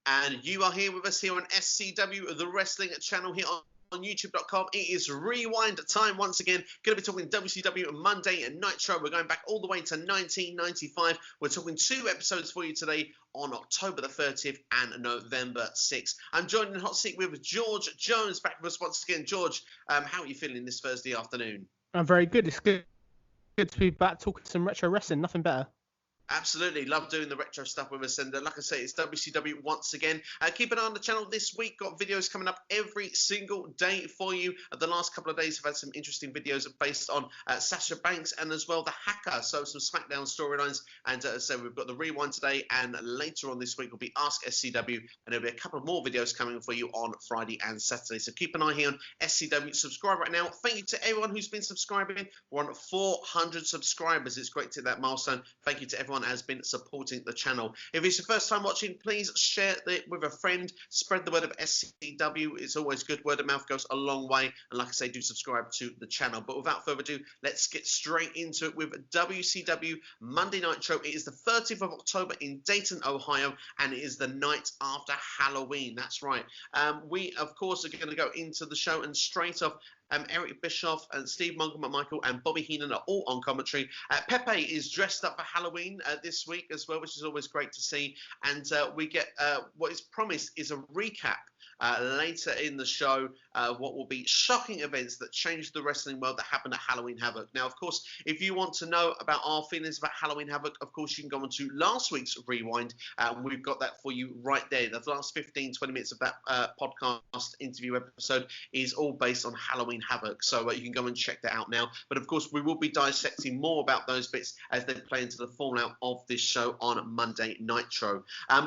And you are here with us here on SCW, the wrestling channel here on YouTube.com. It is Rewind time once again. Going to be talking WCW Monday Nitro. We're going back all the way to 1995. We're talking 2 episodes for you today on October the 30th and November 6th. I'm joined in the hot seat with George Jones back with us once again. George, how are you feeling this Thursday afternoon? I'm very good. It's good to be back talking some retro wrestling. Nothing better. Absolutely. Love doing the retro stuff with us. And like I say, it's WCW once again. Keep an eye on the channel this week. Got videos coming up every single day for you. The last couple of days have had some interesting videos based on Sasha Banks and as well the Hacker. So some SmackDown storylines. And so we've got the Rewind today. And later on this week will be Ask SCW. And there'll be a couple of more videos coming for you on Friday and Saturday. So keep an eye here on SCW. Subscribe right now. Thank you to everyone who's been subscribing. We're on 400 subscribers. It's great to hit that milestone. Thank you to everyone has been supporting the channel. If it's your first time watching, please share it with a friend. Spread the word of SCW. It's always good. Word of mouth goes a long way. And like I say, do subscribe to the channel. But without further ado, let's get straight into it with WCW Monday Nitro. It is the 30th of October in Dayton, Ohio, and it is the night after Halloween. That's right. We, of course, are going to go into the show and straight off Eric Bischoff and Steve Michael and Bobby Heenan are all on commentary. Pepe is dressed up for Halloween this week as well, which is always great to see. And we get what is promised is a recap later in the show of what will be shocking events that changed the wrestling world that happened at Halloween Havoc. Now, of course, if you want to know about our feelings about Halloween Havoc, of course, you can go on to last week's Rewind. We've got that for you right there. The last 15, 20 minutes of that podcast interview episode is all based on Halloween Havoc. So you can go and check that out now. But, of course, we will be dissecting more about those bits as they play into the fallout of this show on Monday Nitro.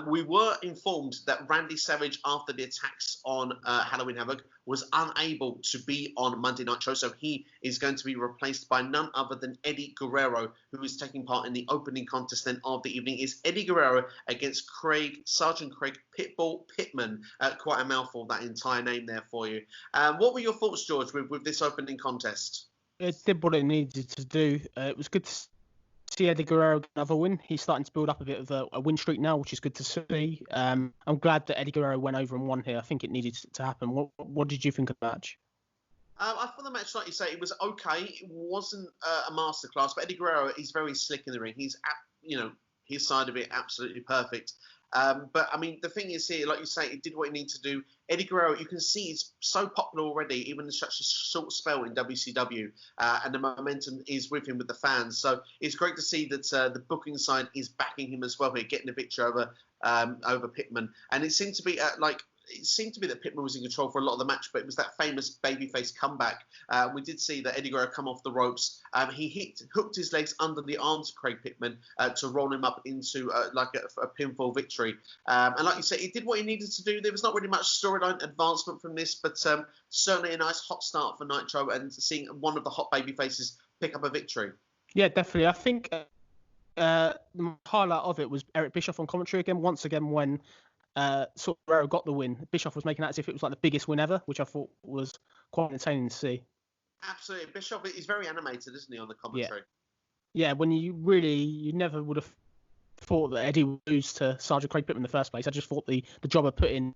We were informed that Randy Savage, after the attacks on Halloween Havoc, was unable to be on Monday Nitro, so he is going to be replaced by none other than Eddie Guerrero, who is taking part in the opening contest then of the evening. Is Eddie Guerrero against Sergeant Craig Pitbull Pittman. Quite a mouthful, that entire name there for you. What were your thoughts, George, with this opening contest? It did what it needed to do. It was good to see Eddie Guerrero get another win. He's starting to build up a bit of a win streak now, which is good to see. I'm glad that Eddie Guerrero went over and won here. I think it needed to happen. What did you think of the match? I thought the match, like you say, it was okay. It wasn't a masterclass, but Eddie Guerrero is very slick in the ring. He's, his side of it absolutely perfect. But, I mean, the thing is here, like you say, it did what it needed to do. Eddie Guerrero, you can see he's so popular already, even in such a short spell in WCW, and the momentum is with him with the fans. So it's great to see that the booking side is backing him as well here, getting a victory over Pittman. And it seemed to be that Pittman was in control for a lot of the match, but it was that famous babyface comeback. We did see that Eddie Guerrero come off the ropes. He hooked his legs under the arms of Craig Pittman to roll him up into a pinfall victory. And like you say, he did what he needed to do. There was not really much storyline advancement from this, but certainly a nice hot start for Nitro and seeing one of the hot babyfaces pick up a victory. Yeah, definitely. I think the highlight of it was Eric Bischoff on commentary again, once again when Guerrero got the win. Bischoff was making that as if it was like the biggest win ever, which I thought was quite entertaining to see. Absolutely. Bischoff is very animated, isn't he, on the commentary? Yeah, when you never would have thought that Eddie would lose to Sergeant Craig Pittman in the first place. I just thought the job of putting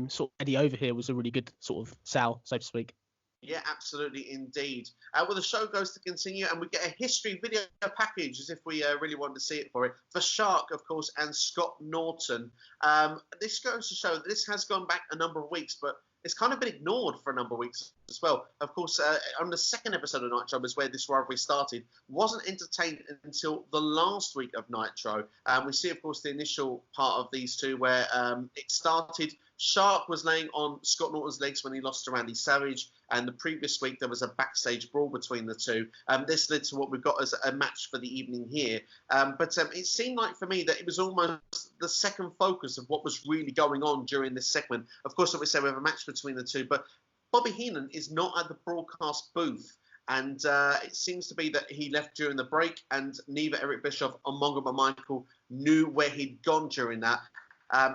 sort of Eddie over here was a really good sort of sell, so to speak. Yeah, absolutely, indeed. Well, the show goes to continue, and we get a history video package, as if we really wanted to see it for it. For Shark, of course, and Scott Norton. This goes to show that this has gone back a number of weeks, but it's kind of been ignored for a number of weeks as well. Of course, on the second episode of Nitro was where this rivalry started. Wasn't entertained until the last week of Nitro. We see, of course, the initial part of these two where it started. Shark was laying on Scott Norton's legs when he lost to Randy Savage, and the previous week there was a backstage brawl between the two. This led to what we've got as a match for the evening here. But it seemed like for me that it was almost the second focus of what was really going on during this segment. Of course, like we said, we have a match between the two, but Bobby Heenan is not at the broadcast booth. And it seems to be that he left during the break, and neither Eric Bischoff or Mongo Michael knew where he'd gone during that.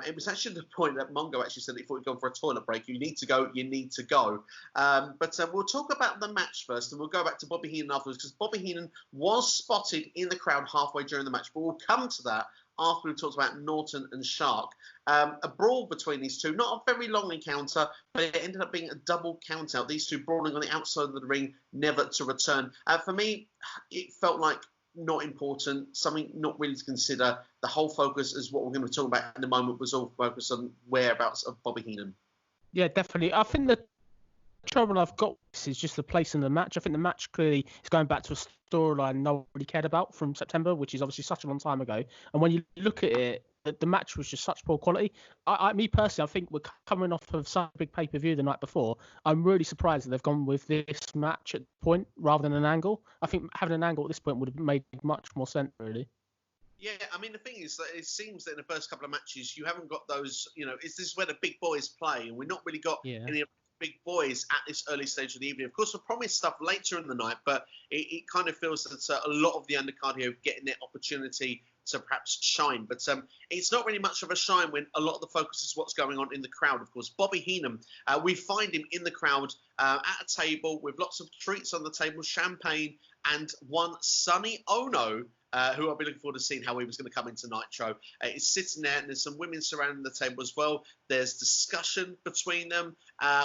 It was actually the point that Mongo actually said that he thought he'd gone for a toilet break. You need to go, you need to go. But we'll talk about the match first, and we'll go back to Bobby Heenan afterwards, because Bobby Heenan was spotted in the crowd halfway during the match. But we'll come to that after we talked about Norton and Shark. A brawl between these two, not a very long encounter, but it ended up being a double count out. These two brawling on the outside of the ring, never to return. For me, it felt like not important, something not really to consider. The whole focus is what we're going to talk about in a moment was all focused on whereabouts of Bobby Heenan. Yeah, definitely. I think the trouble I've got is just the place in the match. I think the match clearly is going back to a storyline nobody cared about from September, which is obviously such a long time ago. And when you look at it, the match was just such poor quality. Me personally, I think we're coming off of such a big pay-per-view the night before. I'm really surprised that they've gone with this match at the point rather than an angle. I think having an angle at this point would have made much more sense, really. Yeah, I mean, the thing is that it seems that in the first couple of matches, you haven't got those, this is where the big boys play, and we've not really got any of the big boys at this early stage of the evening. Of course, we're promised stuff later in the night, but it kind of feels that a lot of the undercard here are getting their opportunity to perhaps shine. But it's not really much of a shine when a lot of the focus is what's going on in the crowd, of course. Bobby Heenan, we find him in the crowd at a table with lots of treats on the table, champagne, and one Sonny Ono, who I'll be looking forward to seeing how he was going to come into Nitro. He's sitting there, and there's some women surrounding the table as well. There's discussion between them.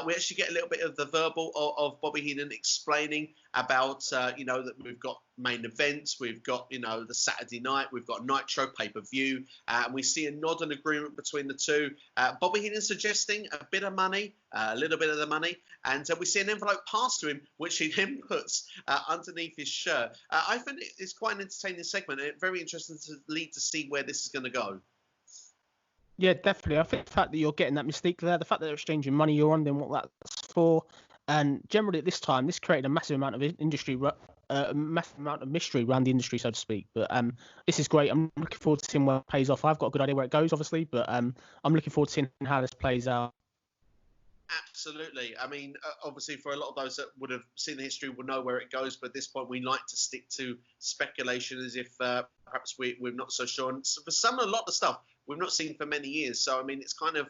We actually get a little bit of the verbal of Bobby Heenan explaining about, that we've got main events, we've got, the Saturday night, we've got Nitro pay-per-view, and we see a nod and agreement between the two. Bobby Heenan suggesting a bit of money, a little bit of the money, and we see an envelope passed to him, which he then puts underneath his shirt. I think it's quite an entertaining segment, and very interesting to see where this is going to go. Yeah, definitely. I think the fact that you're getting that mystique there, the fact that they're exchanging money, you're wondering what that's for, and generally at this time, this created a massive amount of massive amount of mystery around the industry, so to speak. But this is great. I'm looking forward to seeing where it pays off. I've got a good idea where it goes, obviously, but I'm looking forward to seeing how this plays out. Absolutely. I mean, obviously, for a lot of those that would have seen the history will know where it goes, but at this point, we like to stick to speculation as if perhaps we're not so sure. And for some, a lot of stuff we've not seen for many years. So, I mean, it's kind of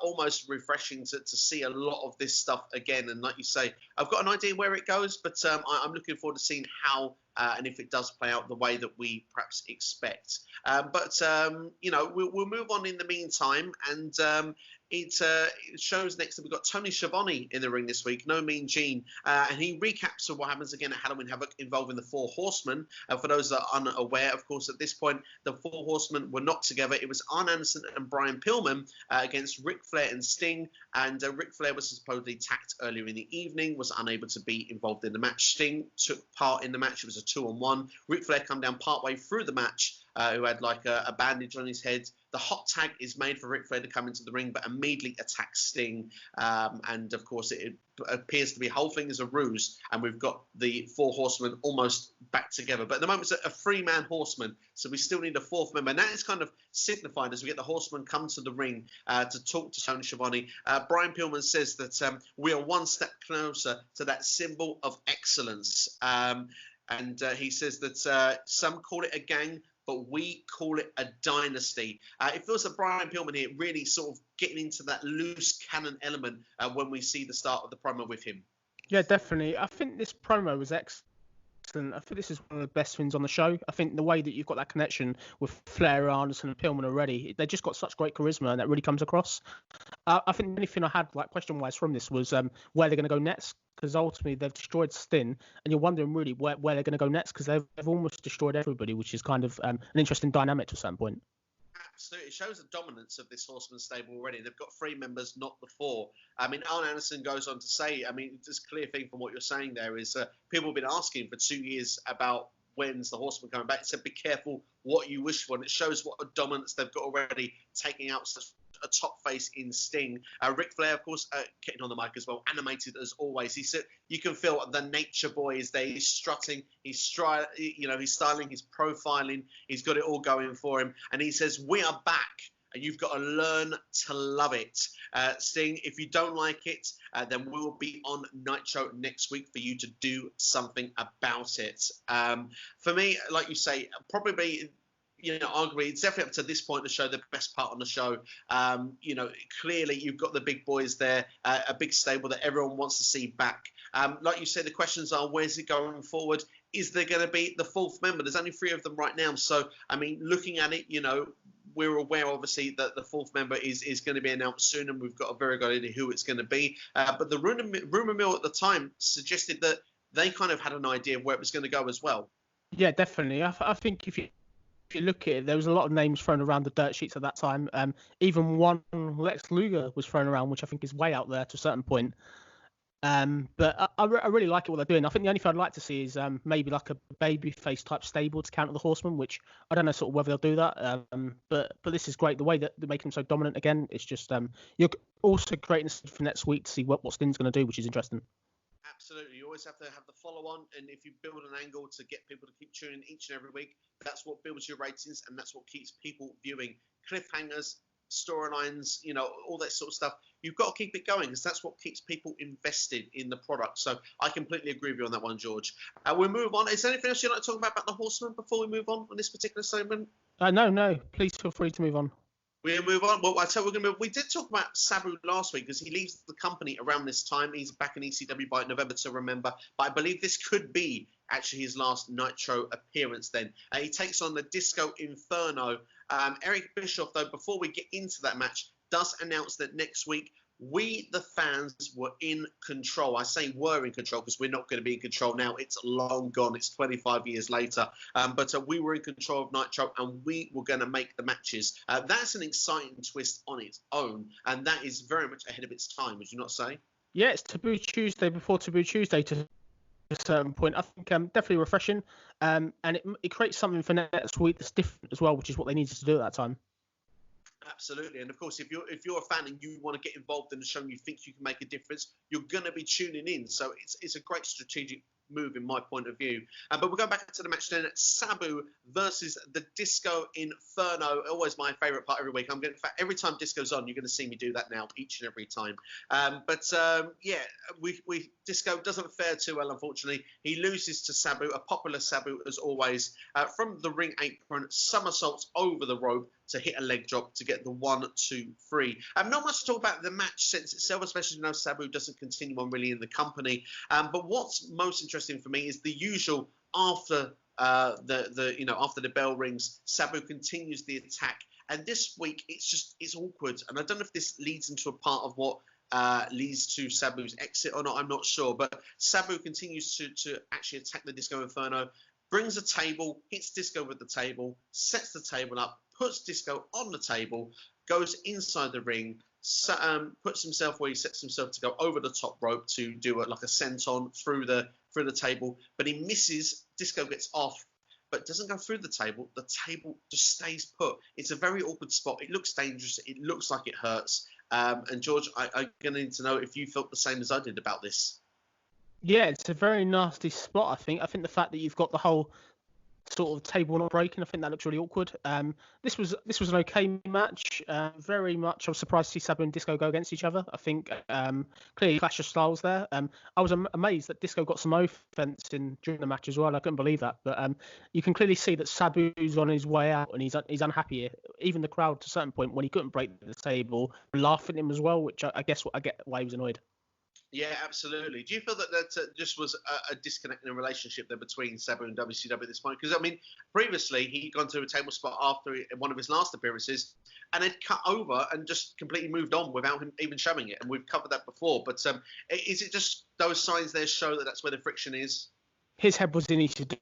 almost refreshing to see a lot of this stuff again. And like you say, I've got an idea where it goes, but I'm looking forward to seeing how and if it does play out the way that we perhaps expect. But we'll move on in the meantime. And it shows next that we've got Tony Schiavone in the ring this week, No Mean Gene, and he recaps of what happens again at Halloween Havoc involving the Four Horsemen. For those that are unaware, of course, at this point, the Four Horsemen were not together. It was Arn Anderson and Brian Pillman against Ric Flair and Sting, and Ric Flair was supposedly attacked earlier in the evening, was unable to be involved in the match. Sting took part in the match. It was a 2-on-1. Ric Flair come down partway through the match, who had like a bandage on his head. The hot tag is made for Ric Flair to come into the ring, but immediately attacks Sting. And of course, it appears to be, the whole thing is a ruse. And we've got the Four Horsemen almost back together. But at the moment, it's a three-man horseman. So we still need a fourth member. And that is kind of signified as we get the horsemen come to the ring to talk to Tony Schiavone. Brian Pillman says that we are one step closer to that symbol of excellence. And he says that some call it a gang, but we call it a dynasty. It feels that Brian Pillman here really sort of getting into that loose cannon element when we see the start of the promo with him. Yeah, definitely. I think this promo was excellent. I think this is one of the best things on the show. I think the way that you've got that connection with Flair, Anderson, and Pillman already, they just got such great charisma, and that really comes across. I think the only thing I had, like, question-wise from this was where they're going to go next, because ultimately they've destroyed Sting, and you're wondering really where they're going to go next, because they've almost destroyed everybody, which is kind of an interesting dynamic to a certain point. Absolutely. It shows the dominance of this Horseman stable already. They've got three members, not the four. I mean, Arn Anderson goes on to say, I mean, this clear thing from what you're saying there is people have been asking for 2 years about when's the Horseman coming back. He said, be careful what you wish for. And it shows what a dominance they've got already, taking out such a top face in Sting. Ric Flair, of course, getting on the mic as well, animated as always. He said you can feel the nature boy is there. He's strutting, he's styling, he's profiling. He's got it all going for him. And he says, we are back. And you've got to learn to love it. Sting, if you don't like it, then we will be on Nitro next week for you to do something about it. For me, like you say, probably, arguably, it's definitely up to this point of the show, the best part on the show. Clearly you've got the big boys there, a big stable that everyone wants to see back. Like you said, the questions are, where's it going forward? is there going to be the fourth member? There's only 3 of them right now. So, I mean, looking at it, we're aware, obviously, that the fourth member is going to be announced soon, and we've got a very good idea who it's going to be. But the rumor mill at the time suggested that they kind of had an idea of where it was going to go as well. Yeah, definitely. I think if you look at it, there was a lot of names thrown around the dirt sheets at that time. Even one Lex Luger was thrown around, which I think is way out there to a certain point. But I really like it what they're doing. I think the only thing I'd like to see is maybe like a babyface type stable to counter the Horsemen, which I don't know sort of whether they'll do that. But this is great. The way that they're making them so dominant again, it's just you're also creating for next week to see what Sting's going to do, which is interesting. Absolutely. You always have to have the follow-on, and if you build an angle to get people to keep tuning each and every week, that's what builds your ratings, and that's what keeps people viewing. Cliffhangers, storylines, all that sort of stuff. You've got to keep it going, because that's what keeps people invested in the product. So I completely agree with you on that one, George. We'll move on. Is there anything else you'd like to talk about the Horsemen before we move on this particular segment? No. Please feel free to move on. We'll move on. Well, I tell you, we're going to move. We did talk about Sabu last week because he leaves the company around this time. He's back in ECW by November to remember. But I believe this could be actually his last Nitro appearance then. He takes on the Disco Inferno. Eric Bischoff, though, before we get into that match, does announce that next week we, the fans, were in control. I say were in control because we're not going to be in control now. It's long gone. It's 25 years later. But we were in control of Nitro, and we were going to make the matches. That's an exciting twist on its own, and that is very much ahead of its time, would you not say? Yeah, it's Taboo Tuesday before Taboo Tuesday to a certain point. I think definitely refreshing, and it creates something for next week that's different as well, which is what they needed to do at that time. Absolutely, and of course, if you're a fan and you want to get involved in the show and you think you can make a difference, you're going to be tuning in. So it's a great strategic move in my point of view. But we'll go back to the match then. Sabu versus the Disco Inferno. Always my favourite part every week. In fact, every time Disco's on, you're going to see me do that now each and every time. Disco doesn't fare too well, unfortunately. He loses to Sabu, a popular Sabu as always. From the ring apron, somersaults over the rope to hit a leg drop to get the 1, 2, 3. Not much to talk about the match sense itself, especially now Sabu doesn't continue on really in the company. But what's most interesting for me is the usual after the bell rings, Sabu continues the attack. And this week it's awkward, and I don't know if this leads into a part of what leads to Sabu's exit or not. I'm not sure, but Sabu continues to actually attack the Disco Inferno. Brings a table, hits Disco with the table, sets the table up, puts Disco on the table, goes inside the ring, puts himself where he sets himself to go over the top rope to do a senton through the table, but he misses. Disco gets off, but doesn't go through the table. The table just stays put. It's a very awkward spot. It looks dangerous. It looks like it hurts. And George, I'm going to need to know if you felt the same as I did about this. Yeah, it's a very nasty spot, I think. I think the fact that you've got the whole sort of table not breaking, I think that looks really awkward. This was an okay match. Very much, I was surprised to see Sabu and Disco go against each other. I think clearly clash of styles there. I was amazed that Disco got some offense in during the match as well. I couldn't believe that. But you can clearly see that Sabu's on his way out and he's unhappy here. Even the crowd, to a certain point, when he couldn't break the table, laughing at him as well, which I get why he was annoyed. Yeah, absolutely. Do you feel that just was a disconnect in a relationship there between Sabu and WCW at this point? Because, I mean, previously he'd gone to a table spot after one of his last appearances and had cut over and just completely moved on without him even showing it. And we've covered that before. But is it just those signs there show that that's where the friction is? His head was in ECW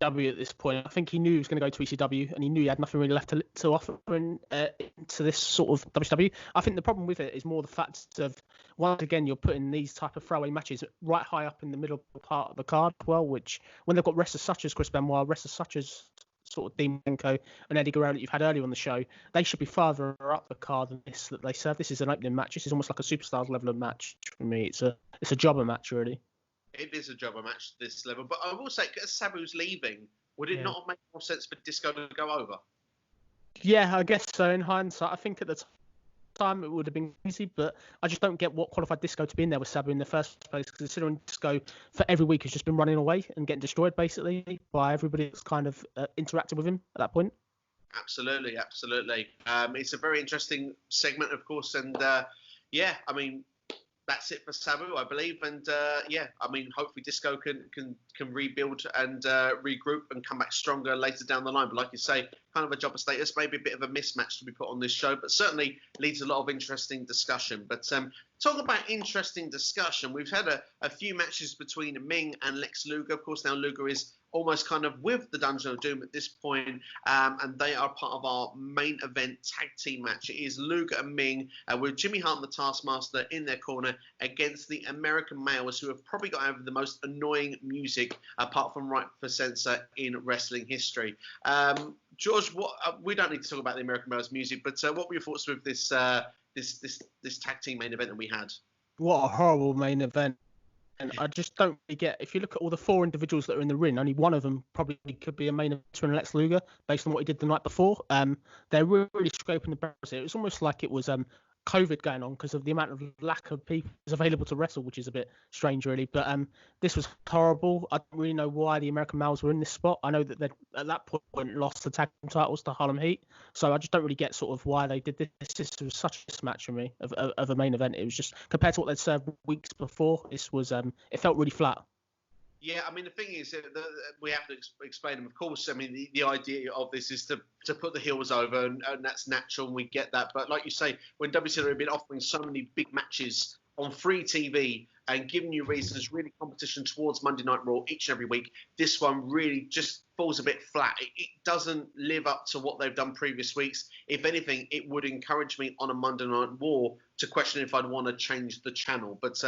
at this point. I think he knew he was going to go to ECW, and he knew he had nothing really left to offer into this sort of WCW. I think the problem with it is more the fact of, once again, you're putting these type of throwaway matches right high up in the middle part of the card as well, which when they've got wrestlers such as Chris Benoit, wrestlers such as sort of Dean Malenko and Eddie Guerrero that you've had earlier on the show, they should be farther up the card than this that they serve. This is an opening match. This is almost like a Superstars level of match for me. It's a jobber match, really. It is a jobber match at this level. But I will say, as Sabu's leaving, would it not make more sense for Disco to go over? Yeah, I guess so. In hindsight, I think at the time it would have been easy, but I just don't get what qualified Disco to be in there with Sabu in the first place, considering Disco for every week has just been running away and getting destroyed basically by everybody that's kind of interacted with him at that point. Absolutely. It's a very interesting segment, of course, and I mean, that's it for Sabu, I believe. And yeah, I mean, hopefully Disco can rebuild and regroup and come back stronger later down the line. But like you say, kind of a jobber status, maybe a bit of a mismatch to be put on this show, but certainly leads a lot of interesting discussion. But talk about interesting discussion. We've had a few matches between Ming and Lex Luger. Of course, now Luger is almost kind of with the Dungeon of Doom at this point, and they are part of our main event tag team match. It is Luger and Ming with Jimmy Hart and the Taskmaster in their corner against the American Males, who have probably got over the most annoying music, apart from Right for Censor, in wrestling history. George, we don't need to talk about the American Males music, but what were your thoughts with this this tag team main event that we had? What a horrible main event. And I just don't really get, if you look at all the 4 individuals that are in the ring, only one of them probably could be a main eventer in Lex Luger, based on what he did the night before. They're really scraping the barrels here. It was almost like it was COVID going on because of the amount of lack of people available to wrestle, which is a bit strange, really. But this was horrible. I don't really know why the American Males were in this spot. I know that they at that point lost the tag team titles to Harlem Heat, so I just don't really get sort of why they did this. This was such a mismatch for me of a main event. It was just, compared to what they'd served weeks before, this was it felt really flat. Yeah, I mean, the thing is, we have to explain them. Of course, I mean, the idea of this is to put the heels over, and that's natural, and we get that. But like you say, when WCW have been offering so many big matches on free TV and giving you reasons, really competition towards Monday Night Raw each and every week, this one really just falls a bit flat. It doesn't live up to what they've done previous weeks. If anything, it would encourage me on a Monday Night Raw to question if I'd want to change the channel. But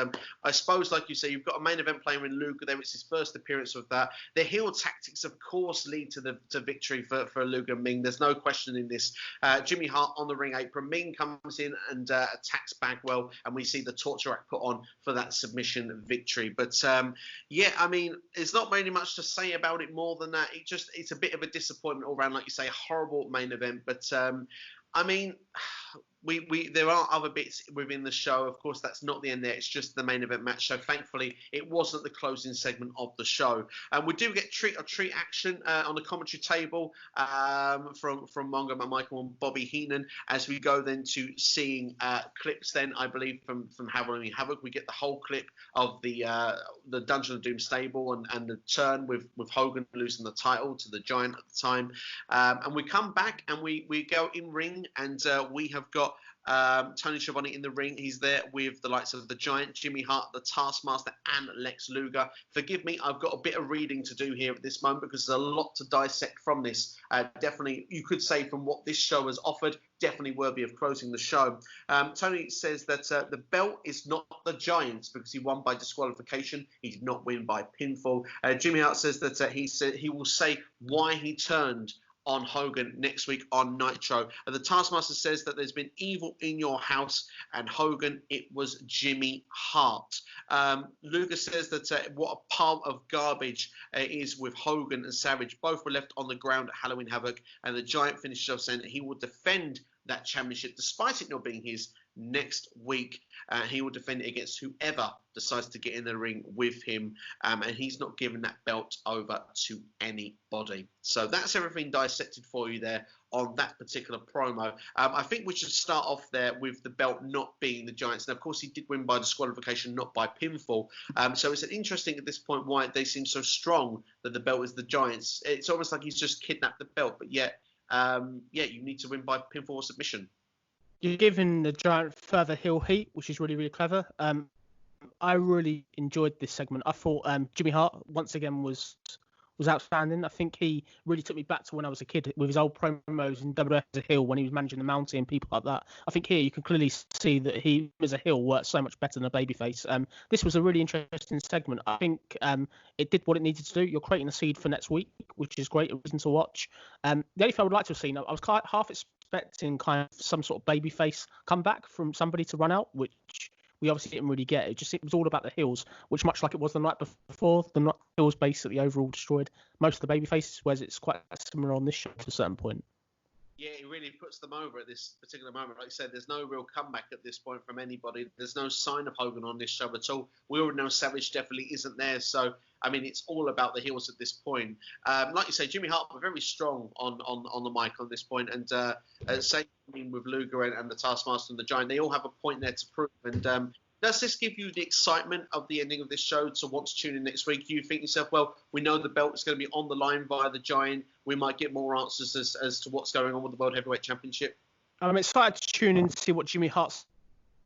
I suppose, like you say, you've got a main event player in Luger there. It's his first appearance of that. The heel tactics, of course, lead to victory for Luger and Ming. There's no question in this. Jimmy Hart on the ring apron. Ming comes in and attacks Bagwell, and we see the torture rack put on for that submission victory. But yeah, I mean, there's not really much to say about it more than that. It's a bit of a disappointment all around, like you say, a horrible main event. But I mean, there are other bits within the show. Of course, that's not the end there. It's just the main event match. So thankfully, it wasn't the closing segment of the show. And we do get treat action on the commentary table from Mongo McMichael and Bobby Heenan, as we go then to seeing clips then, I believe, from Halloween Havoc. We get the whole clip of the Dungeon of Doom stable and the turn with Hogan losing the title to the Giant at the time. And we come back and we go in ring, and we have got Tony Schiavone in the ring. He's there with the likes of the Giant, Jimmy Hart, the Taskmaster, and Lex Luger. Forgive me, I've got a bit of reading to do here at this moment because there's a lot to dissect from this. Definitely, you could say from what this show has offered, definitely worthy of closing the show. Tony says that the belt is not the Giant's because he won by disqualification. He did not win by pinfall. Jimmy Hart says that he will say why he turned on Hogan next week on Nitro. The Taskmaster says that there's been evil in your house, and Hogan, it was Jimmy Hart. Luger says that what a pile of garbage is with Hogan and Savage. Both were left on the ground at Halloween Havoc, and the Giant finishes off saying that he will defend that championship, despite it not being his, next week. He will defend it against whoever decides to get in the ring with him, and he's not giving that belt over to anybody. So that's everything dissected for you there on that particular promo. I think we should start off there with the belt not being the Giants. Now, of course, he did win by disqualification, not by pinfall. So it's interesting at this point why they seem so strong that the belt is the Giants. It's almost like he's just kidnapped the belt, but yet, you need to win by pinfall or submission. You're giving the Giant further heel heat, which is really, really clever. I really enjoyed this segment. I thought Jimmy Hart, once again, was outstanding. I think he really took me back to when I was a kid with his old promos in WWF as a heel when he was managing the Mountie and people like that. I think here you can clearly see that he, as a heel, worked so much better than a babyface. This was a really interesting segment. I think it did what it needed to do. You're creating a seed for next week, which is great. A reason to watch. The only thing I would like to have seen, I was half expecting kind of some sort of babyface comeback from somebody to run out, which we obviously didn't really get. It was all about the heels, which, much like it was the night before, the heels basically overall destroyed most of the baby faces, whereas it's quite similar on this show to a certain point. Yeah, it really puts them over at this particular moment. Like I said, there's no real comeback at this point from anybody. There's no sign of Hogan on this show at all. We already know Savage definitely isn't there. So, I mean, it's all about the heels at this point. Like you say, Jimmy Hart were very strong on the mic on this point. And same with Luger and the Taskmaster and the Giant. They all have a point there to prove. And Does this give you the excitement of the ending of this show to want to tune in next week? You think to yourself, well, we know the belt is going to be on the line via the Giant. We might get more answers as to what's going on with the World Heavyweight Championship. I'm excited to tune in to see what Jimmy Hart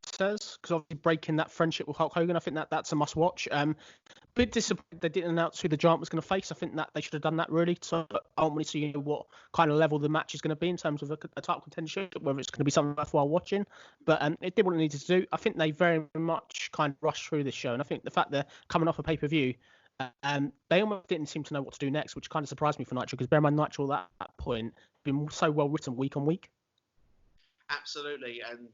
says, because obviously breaking that friendship with Hulk Hogan, I think that's a must watch. Bit disappointed they didn't announce who the Giant was going to face. I think that they should have done that really. So I want to see what kind of level the match is going to be in terms of a title contendership, whether it's going to be something worthwhile watching. But it did what it needed to do. I think they very much kind of rushed through this show, and I think the fact they're coming off a pay-per-view, they almost didn't seem to know what to do next, which kind of surprised me for Nitro, because bear in mind Nitro at that point had been so well written week on week. Absolutely, and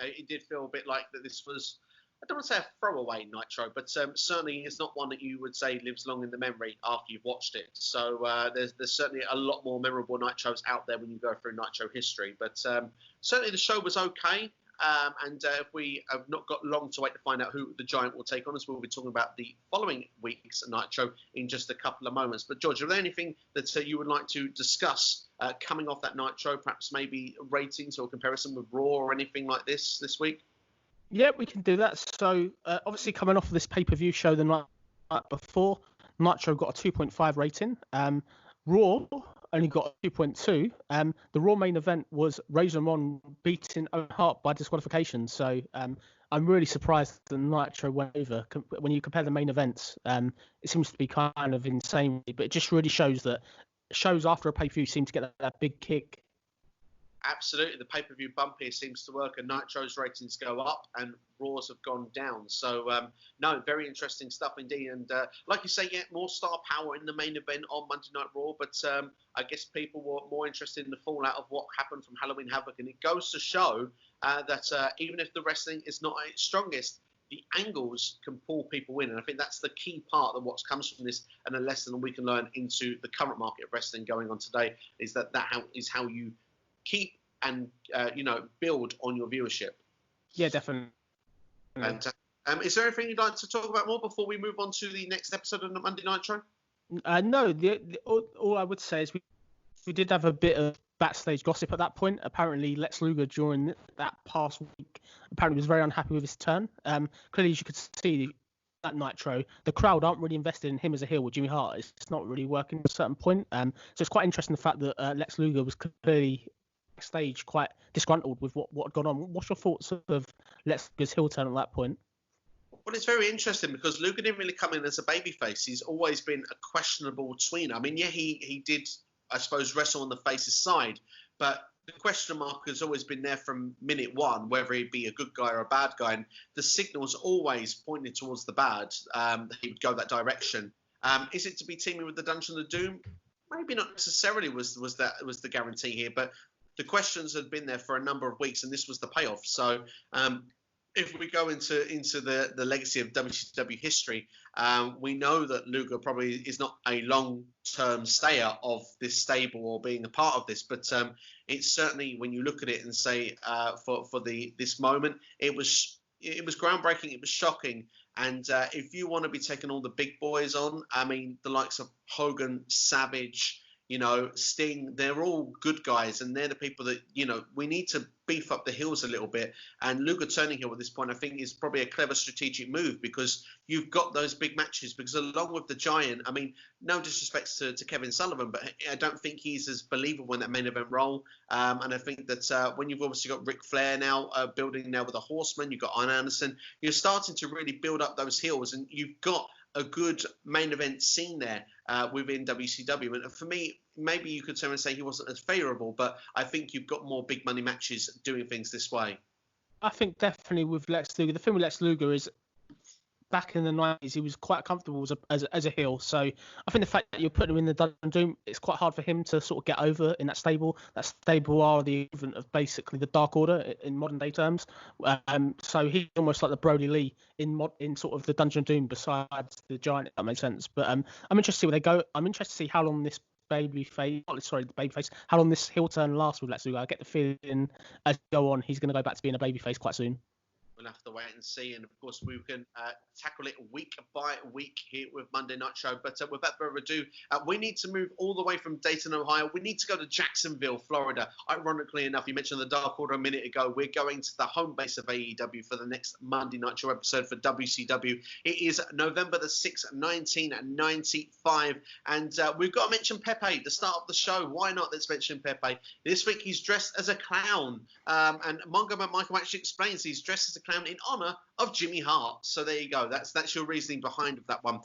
it did feel a bit like that this was, I don't want to say a throwaway Nitro, but certainly it's not one that you would say lives long in the memory after you've watched it. So there's certainly a lot more memorable Nitros out there when you go through Nitro history. But certainly the show was okay. And if we have not got long to wait to find out who the Giant will take on us, we'll be talking about the following week's Nitro in just a couple of moments. But George, is there anything that you would like to discuss coming off that Nitro, perhaps maybe ratings or comparison with Raw or anything like this week? Yeah, we can do that. So obviously coming off of this pay-per-view show the night before, Nitro got a 2.5 rating. Raw only got a 2.2. The Raw main event was Razor Ramon beating Owen Hart by disqualification. So I'm really surprised that Nitro went over. When you compare the main events, it seems to be kind of insane. But it just really shows that shows after a pay-per-view seem to get that big kick. Absolutely, the pay-per-view bump here seems to work, and Nitro's ratings go up, and Raw's have gone down. So, no, very interesting stuff indeed. And like you say, yeah, more star power in the main event on Monday Night Raw, but I guess people were more interested in the fallout of what happened from Halloween Havoc, and it goes to show that even if the wrestling is not at its strongest, the angles can pull people in, and I think that's the key part of what comes from this, and a lesson that we can learn into the current market of wrestling going on today is that is how you keep and build on your viewership. Yeah, definitely. And is there anything you'd like to talk about more before we move on to the next episode of the Monday Nitro? No, all I would say is we did have a bit of backstage gossip at that point. Apparently, Lex Luger during that past week apparently was very unhappy with his turn. Clearly, as you could see at Nitro, the crowd aren't really invested in him as a heel with Jimmy Hart. It's not really working at a certain point. So it's quite interesting the fact that Lex Luger was clearly backstage quite disgruntled with what had gone on. What's your thoughts of Lex Luger's heel turn at that point? Well, it's very interesting because Luger didn't really come in as a babyface. He's always been a questionable tweener. I mean, yeah, he did, I suppose, wrestle on the face's side, but the question mark has always been there from minute one, whether he be a good guy or a bad guy, and the signals always pointed towards the bad. He would go that direction. Is it to be teaming with the Dungeon of Doom? Maybe not necessarily was the guarantee here, but the questions had been there for a number of weeks, and this was the payoff. So if we go into the legacy of WCW history, we know that Luger probably is not a long-term stayer of this stable or being a part of this, but it's certainly, when you look at it and say for this moment, it was groundbreaking, it was shocking. And if you want to be taking all the big boys on, I mean, the likes of Hogan, Savage, Sting, they're all good guys, and they're the people that, we need to beef up the heels a little bit. And Luger turning heel at this point, I think, is probably a clever strategic move, because you've got those big matches. Because along with the Giant, I mean, no disrespect to Kevin Sullivan, but I don't think he's as believable in that main event role. And I think that when you've obviously got Ric Flair now building now with a Horseman, you've got Arn Anderson, you're starting to really build up those heels, and you've got a good main event scene there within WCW. And for me, maybe you could turn and say he wasn't as favourable, but I think you've got more big money matches doing things this way. I think definitely with Lex Luger, the thing with Lex Luger is back in the 90s, he was quite comfortable as a heel. So I think the fact that you're putting him in the Dungeon Doom, it's quite hard for him to sort of get over in that stable. That stable are the equivalent of basically the Dark Order in modern day terms. So he's almost like the Brody Lee in sort of the Dungeon Doom besides the Giant, if that makes sense. But I'm interested to see where they go. I'm interested to see how long this babyface, how long this heel turn lasts with Lex Luger. I get the feeling as we go on, he's going to go back to being a babyface quite soon. We'll have to wait and see. And, of course, we can tackle it week by week here with Monday Nitro. But without further ado, we need to move all the way from Dayton, Ohio. We need to go to Jacksonville, Florida. Ironically enough, you mentioned the Dark Order a minute ago. We're going to the home base of AEW for the next Monday Nitro episode for WCW. It is November the 6th, 1995. And we've got to mention Pepe, the start of the show. Why not? Let's mention Pepe. This week, he's dressed as a clown. And Michael actually explains he's dressed as a clown in honour of Jimmy Hart. So there you go. That's your reasoning behind that one.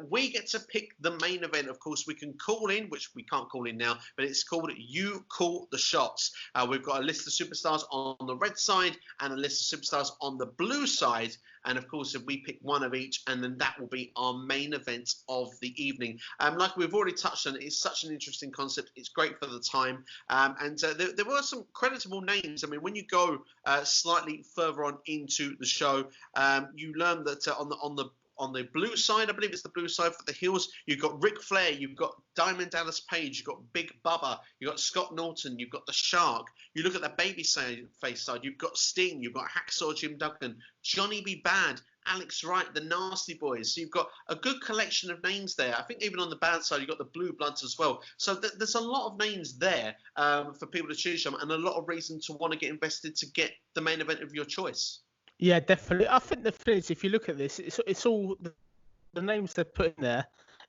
We get to pick the main event. Of course, we can call in, which we can't call in now, but it's called You Call the Shots. We've got a list of superstars on the red side and a list of superstars on the blue side. And of course, if we pick one of each, and then that will be our main event of the evening. Like we've already touched on, it's such an interesting concept. It's great for the time. And there were some creditable names. I mean, when you go slightly further on into the show, you learn that on the blue side, I believe it's the blue side for the heels, you've got Ric Flair, you've got Diamond Dallas Page, you've got Big Bubba, you've got Scott Norton, you've got the Shark. You look at the baby face side, you've got Sting, you've got Hacksaw Jim Duggan, Johnny B. Bad, Alex Wright, the Nasty Boys. So you've got a good collection of names there. I think even on the bad side, you've got the Blue Bloods as well. So there's a lot of names there for people to choose from, and a lot of reason to want to get invested to get the main event of your choice. Yeah, definitely. I think the thing is, if you look at this, it's all the names they're putting there.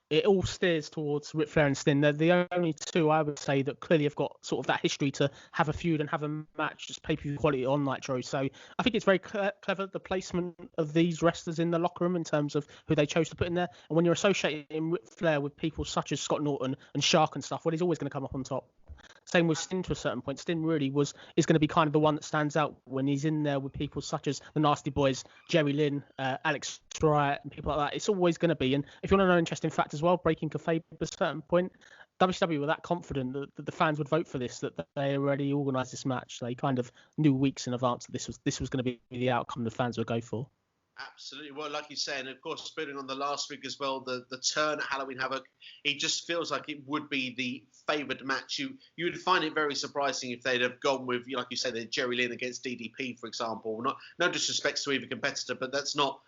It all steers towards Ric Flair and Sting. They're the only two I would say that clearly have got sort of that history to have a feud and have a match, just pay-per-view quality on Nitro. So I think it's very clever, the placement of these wrestlers in the locker room in terms of who they chose to put in there. And when you're associating Ric Flair with people such as Scott Norton and Shark and stuff, well, he's always going to come up on top. Same with Sting to a certain point. Sting really is going to be kind of the one that stands out when he's in there with people such as the Nasty Boys, Jerry Lynn, Alex Wright, and people like that. It's always going to be. And if you want to know an interesting fact as well, breaking kayfabe at a certain point, WCW were that confident that the fans would vote for this, that they already organised this match. They kind of knew weeks in advance that this was going to be the outcome the fans would go for. Absolutely. Well, like you say, and of course, building on the last week as well, the turn at Halloween Havoc, it just feels like it would be the favoured match. You would find it very surprising if they'd have gone with, like you say, the Jerry Lynn against DDP, for example. No disrespect to either competitor, but that's not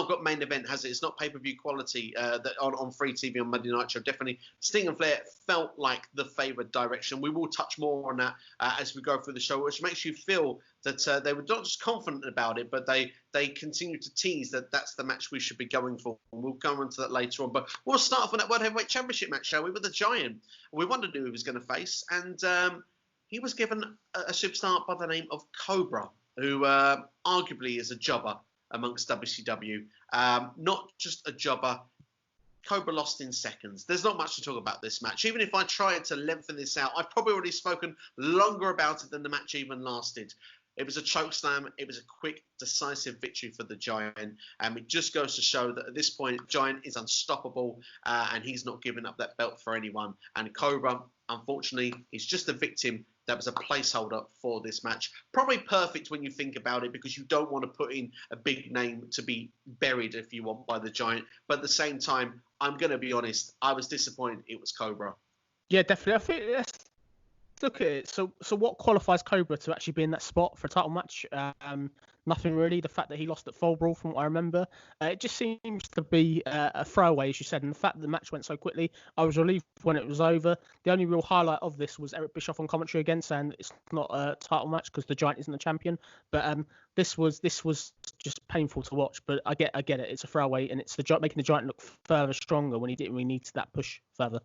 got main event, has it? It's not pay-per-view quality that on free TV on Monday Night Show. Definitely, Sting and Flair felt like the favoured direction. We will touch more on that as we go through the show, which makes you feel that they were not just confident about it, but they continue to tease that that's the match we should be going for. And we'll go into that later on. But we'll start off on that World Heavyweight Championship match, shall we, with the Giant. We wondered who he was going to face, and he was given a superstar by the name of Cobra, who arguably is a jobber amongst WCW. Not just a jobber. Cobra lost in seconds. There's not much to talk about this match. Even if I tried to lengthen this out, I've probably already spoken longer about it than the match even lasted. It was a chokeslam. It was a quick, decisive victory for the Giant. It just goes to show that at this point, Giant is unstoppable, and he's not giving up that belt for anyone. And Cobra, unfortunately, is just a victim that was a placeholder for this match. Probably perfect when you think about it, because you don't want to put in a big name to be buried, if you want, by the Giant. But at the same time, I'm going to be honest, I was disappointed it was Cobra. Yeah, definitely. I think let's look at it. So what qualifies Cobra to actually be in that spot for a title match? Nothing really. The fact that he lost at Fall Brawl, from what I remember, it just seems to be a throwaway, as you said. And the fact that the match went so quickly, I was relieved when it was over. The only real highlight of this was Eric Bischoff on commentary again saying it's not a title match because the Giant isn't the champion. But this was just painful to watch. But I get it. It's a throwaway, and it's making the Giant look further stronger when he didn't really need that push further.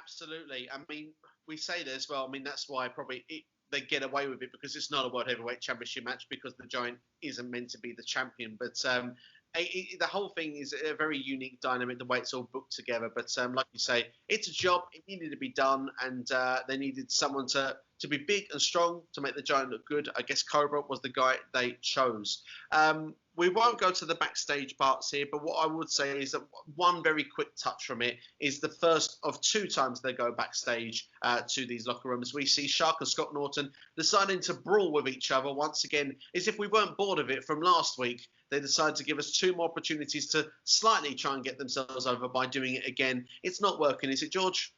Absolutely. I mean, we say that as well. I mean, that's why probably they get away with it, because it's not a World Heavyweight Championship match, because the Giant isn't meant to be the champion. But the whole thing is a very unique dynamic, the way it's all booked together. But like you say, it's a job. It needed to be done, and they needed someone to be big and strong to make the Giant look good. I guess Cobra was the guy they chose. We won't go to the backstage parts here, but what I would say is that one very quick touch from it is the first of two times they go backstage to these locker rooms. We see Shark and Scott Norton deciding to brawl with each other once again, as if we weren't bored of it from last week. They decided to give us two more opportunities to slightly try and get themselves over by doing it again. It's not working, is it, George?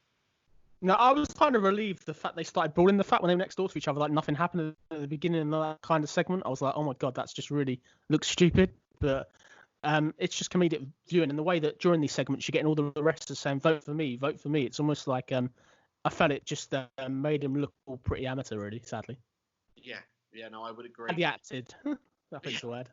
No, I was kind of relieved the fact they started brawling. The fact when they were next door to each other, like nothing happened at the beginning of that kind of segment. I was like, oh my god, that's just really looks stupid. But it's just comedic viewing, and the way that during these segments you're getting all the wrestlers saying vote for me, vote for me. It's almost like I felt it just made him look all pretty amateur, really, sadly. Yeah, no, I would agree. And he acted. I think the word.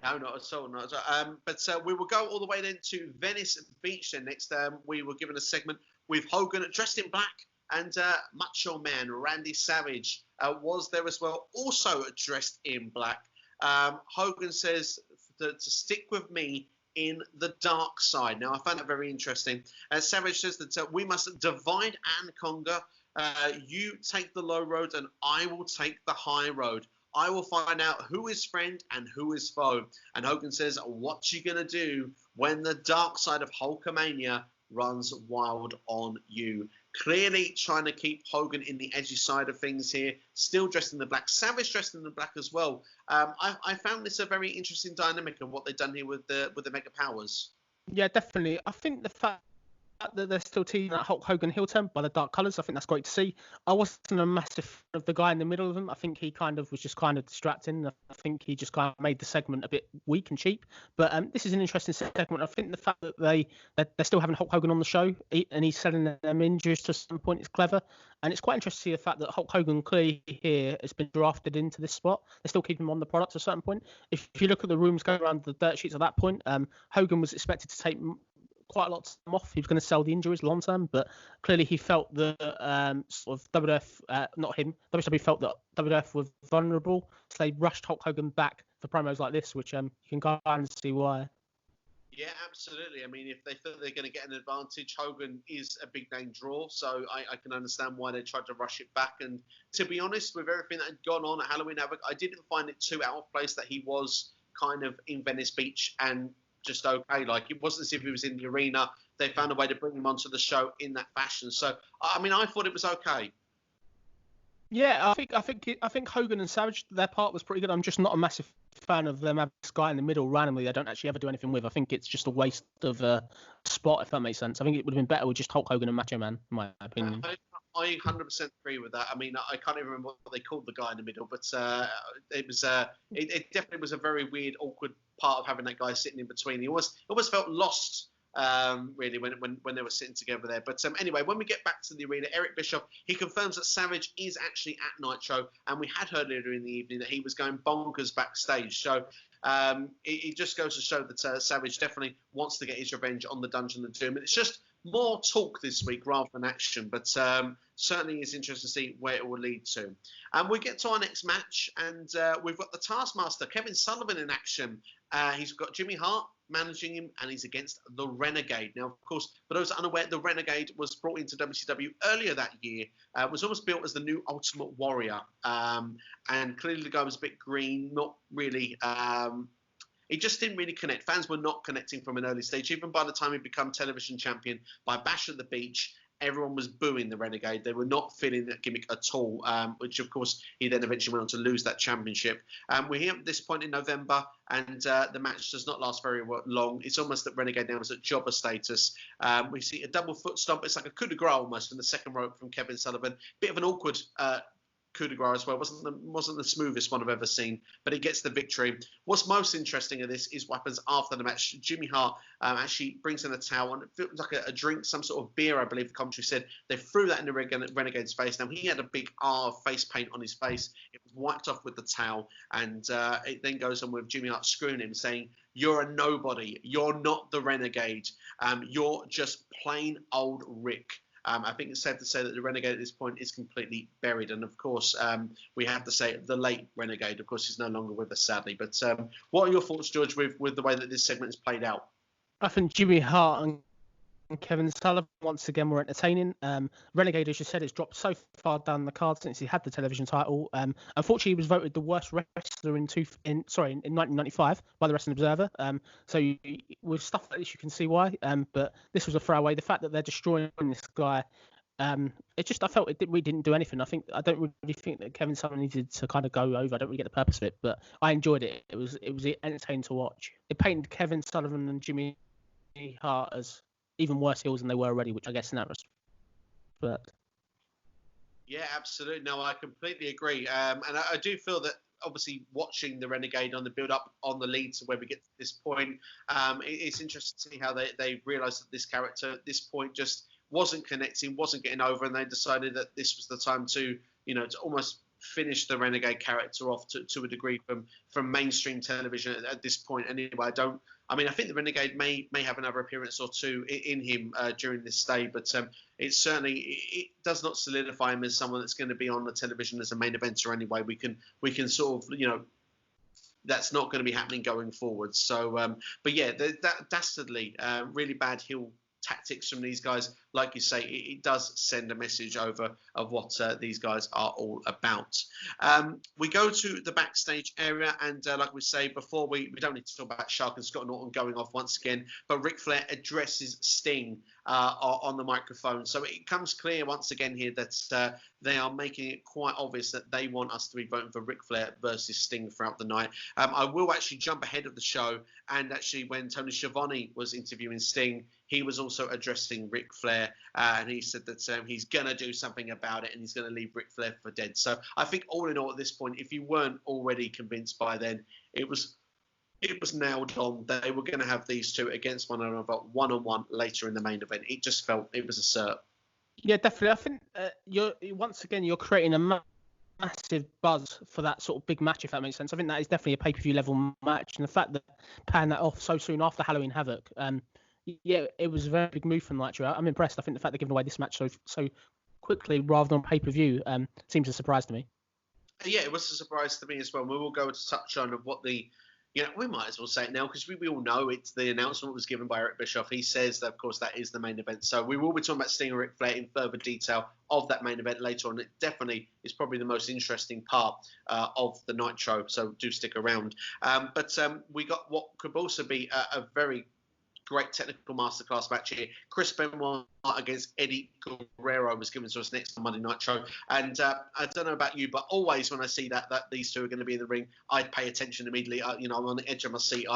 No, not at all. Not at all. But we will go all the way then to Venice Beach. Then next, we were given a segment with Hogan dressed in black, and Macho Man Randy Savage was there as well, also dressed in black. Hogan says to stick with me in the dark side. Now, I found that very interesting. Savage says that we must divide and conquer. You take the low road, and I will take the high road. I will find out who is friend and who is foe. And Hogan says, what you going to do when the dark side of Hulkamania runs wild on you? Clearly trying to keep Hogan in the edgy side of things here, still dressed in the black. Savage dressed in the black as well. I found this a very interesting dynamic of what they've done here with the Mega Powers. Yeah, definitely. I think the fact that they're still teasing that Hulk Hogan heel turn by the dark colours, I think that's great to see. I wasn't a massive fan of the guy in the middle of them. I think he kind of was just kind of distracting. I think he just kind of made the segment a bit weak and cheap. But this is an interesting segment. I think the fact that they're still having Hulk Hogan on the show and he's selling them injuries to some point is clever. And it's quite interesting to see the fact that Hulk Hogan clearly here has been drafted into this spot. They're still keeping him on the product at a certain point. If you look at the rooms going around the dirt sheets at that point, Hogan was expected to take quite a lot of time off. He was going to sell the injuries long term, but clearly he felt that sort of WWF, not him, WCW felt that WWF was vulnerable, so they rushed Hulk Hogan back for promos like this, which you can kind of see why. Yeah, absolutely. I mean, if they thought they're going to get an advantage, Hogan is a big name draw, so I can understand why they tried to rush it back. And to be honest, with everything that had gone on at Halloween Havoc, I didn't find it too out of place that he was kind of in Venice Beach and just okay. Like, it wasn't as if he was in the arena. They found a way to bring him onto the show in that fashion. So, I mean, I thought it was okay. Yeah, I think Hogan and Savage, their part was pretty good. I'm just not a massive fan of them having this guy in the middle randomly they don't actually ever do anything with. I think it's just a waste of a spot, if that makes sense. I think it would have been better with just Hulk Hogan and Macho Man, in my opinion. I 100% agree with that. I mean, I can't even remember what they called the guy in the middle, but it was it definitely was a very weird, awkward part of having that guy sitting in between. He almost felt lost, really, when they were sitting together there. But anyway, when we get back to the arena, Eric Bischoff, he confirms that Savage is actually at Nitro, and we had heard earlier in the evening that he was going bonkers backstage. So it just goes to show that Savage definitely wants to get his revenge on the Dungeon of Doom. And it's just more talk this week rather than action, but certainly is interesting to see where it will lead to. We get to our next match, and we've got the Taskmaster, Kevin Sullivan, in action. He's got Jimmy Hart managing him, and he's against the Renegade. Now, of course, for those unaware, the Renegade was brought into WCW earlier that year. Was almost built as the new Ultimate Warrior, and clearly the guy was a bit green, not really. It just didn't really connect. Fans were not connecting from an early stage. Even by the time he became television champion by Bash at the Beach, everyone was booing the Renegade. They were not feeling that gimmick at all, which, of course, he then eventually went on to lose that championship. We're here at this point in November, and the match does not last very long. It's almost that Renegade now is at jobber status. We see a double foot stomp. It's like a coup de grace almost in the second rope from Kevin Sullivan. Bit of an awkward coup de grace as well. Wasn't the smoothest one I've ever seen, but he gets the victory. What's most interesting of this is what happens after the match. Jimmy Hart actually brings in a towel, and it feels like a drink, some sort of beer, I believe the commentary said. They threw that in the Renegade's face. Now, he had a big R of face paint on his face. It was wiped off with the towel, and it then goes on with Jimmy Hart screwing him, saying, "You're a nobody. You're not the Renegade. You're just plain old Rick." I think it's safe to say that the Renegade at this point is completely buried. And, of course, we have to say the late Renegade, of course, is no longer with us, sadly. But what are your thoughts, George, with the way that this segment is played out? I think Jimmy Hart and Kevin Sullivan once again were entertaining. Renegade, as you said, has dropped so far down the card since he had the television title. Unfortunately, he was voted the worst wrestler in 1995 by the Wrestling Observer. So with stuff like this, you can see why. But this was a throwaway. The fact that they're destroying this guy, I felt we didn't do anything. I don't really think that Kevin Sullivan needed to kind of go over. I don't really get the purpose of it, but I enjoyed it. It was entertaining to watch. It painted Kevin Sullivan and Jimmy Hart as even worse heels than they were already, which I guess in that But Yeah, absolutely. No, I completely agree. And I do feel that obviously watching the Renegade on the build up on the lead to where we get to this point, it's interesting to see how they realised that this character at this point just wasn't connecting, wasn't getting over, and they decided that this was the time to, to almost finish the Renegade character off to a degree from mainstream television at this point. Anyway, I think the Renegade may have another appearance or two in him during this stay, but it certainly it does not solidify him as someone that's going to be on the television as a main eventer anyway. We can sort of, that's not going to be happening going forward. So, but yeah, that dastardly, really bad heel tactics from these guys, like you say, it does send a message over of what these guys are all about. We go to the backstage area, and like we say before, we don't need to talk about Shark and Scott Norton going off once again, but Ric Flair addresses Sting on the microphone. So it comes clear once again here that they are making it quite obvious that they want us to be voting for Ric Flair versus Sting throughout the night. I will actually jump ahead of the show, and actually when Tony Schiavone was interviewing Sting, he was also addressing Ric Flair, and he said that he's going to do something about it and he's going to leave Ric Flair for dead. So I think all in all at this point, if you weren't already convinced by then, it was nailed on. They were going to have these two against one another one-on-one later in the main event. It just felt it was a cert. Yeah, definitely. I think you're creating a massive buzz for that sort of big match, if that makes sense. I think that is definitely a pay-per-view level match, and the fact that paying that off so soon after Halloween Havoc, yeah, it was a very big move from Nitro. I'm impressed. I think the fact they're giving away this match so quickly rather than pay-per-view seems a surprise to me. Yeah, it was a surprise to me as well. We will go to touch on of what we might as well say it now because we all know it's the announcement was given by Eric Bischoff. He says that, of course, that is the main event. So we will be talking about Sting and Ric Flair in further detail of that main event later on. It definitely is probably the most interesting part of the Nitro, so do stick around. But we got what could also be a very great technical masterclass match here. Chris Benoit against Eddie Guerrero was given to us next on Monday Nitro. And I don't know about you, but always when I see that these two are going to be in the ring, I'd pay attention immediately. I'm on the edge of my seat.